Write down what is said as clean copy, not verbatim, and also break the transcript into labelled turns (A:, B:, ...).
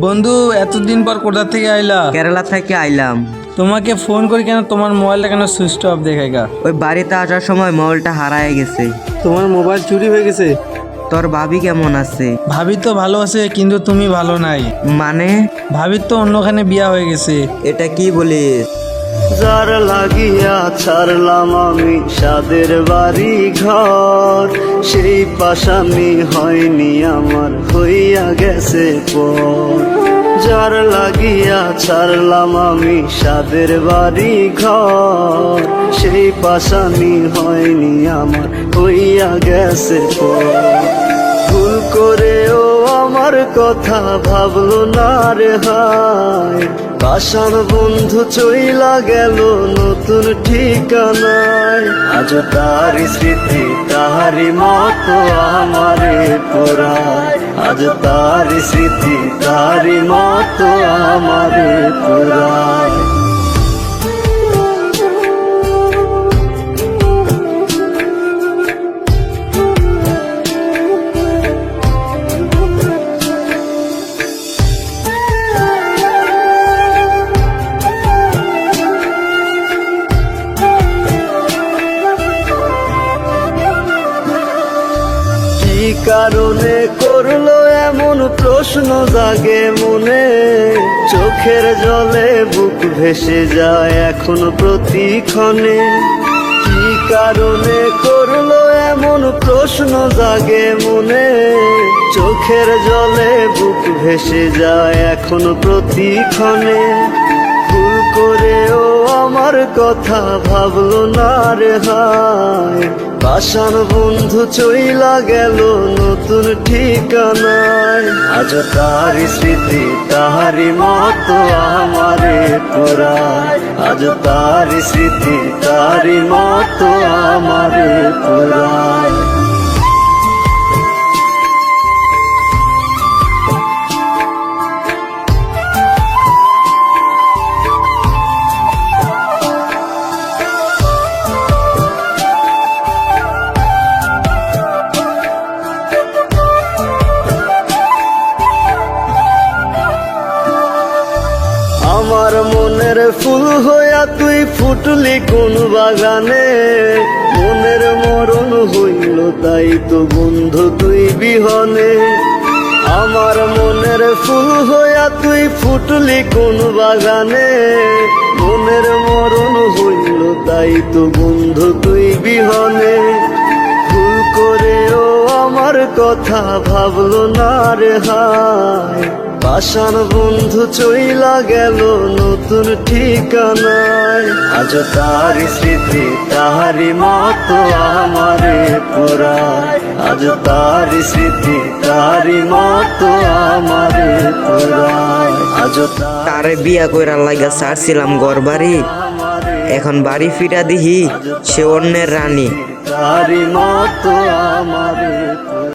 A: বন্ধু, এতদিন পর কোথা থেকে আইলা?
B: কেরালা থেকে আইলাম।
A: তোমাকে ফোন করি কেন? তোমার মোবাইলটা কেন সুইচ অফ দেখাইগা?
B: ওই বাড়িতে আসার সময় মোবাইলটা হারায় গেছে।
A: তোমার মোবাইল চুরি হয়ে গেছে?
B: তোর ভাবি কেমন আছে?
A: ভাবি তো ভালো আছে, কিন্তু তুমি ভালো নাই।
B: মানে?
A: ভাবির তো অন্যখানে বিয়া হয়ে গেছে।
B: এটা কি বলিস?
C: যার লাগিয়া ছাড়লাম আমি সাদের বাড়ি ঘর, সেই পাশামি হয়নি আমার, হইয়া গেছে পর। যার লাগিয়া ছাড়লাম আমি সাদের বাড়ি ঘর, সেই পাশামি হয়নি আমার, হইয়া গেছে পর। ভুল করেও আমার কথা ভাবলো না রে হায়, পাষাণ বন্ধু চইলা গেল নতুন ঠিকানায়। আজ তারি স্মৃতি তাহারি মতো আমারে পুরায়, আজ তারি স্মৃতি তাহারি মতো আমারে পুরায়। কি কারণে করলো এমন প্রশ্ন জাগে মনে, চোখের জলে বুক ভেসে যায় এখন প্রতিক্ষণে। কি কারণে করলো এমন প্রশ্ন জাগে মনে, চোখের জলে বুক ভেসে যায় এখন প্রতিক্ষণে। ভুল করেও আমার কথা ভাবলো না রে হায়, পাষাণ বন্ধু চইলা গেল নতুন ঠিকানায়। আজ তারি স্মৃতি তাহারি মতো আমারে পুরায়, আজ তারি স্মৃতি তাহারি মতো আমারে পুরায়। আমার মনের ফুল হইয়া তুই ফুটলি কোন বাগানে, মনের মরণ হইল তাই তো বন্ধু তুই বিহনে। আমার মনের ফুল হইয়া তুই ফুটলি কোন বাগানে, মনের মরণ হইল তাই তো বন্ধু তুই বিহনে। ভুল করেও আমার কথা ভাবলো না রে হায়, পাষাণ বন্ধু চইলা গেল নতুন ঠিকানায়। আজ তারি স্মৃতি তাহারি মতো আমারে পুরায়, আজ তারি স্মৃতি তাহারি মতো আমারে পুরায়। আজ
B: তারে বিয়া কইরা লাগা ছাড়ছিলাম ঘর বাড়ি, এখন বাড়ি ফিরা দিহি সে অন্যের রানী।
C: তাহারি মতো আমারে পুরায়।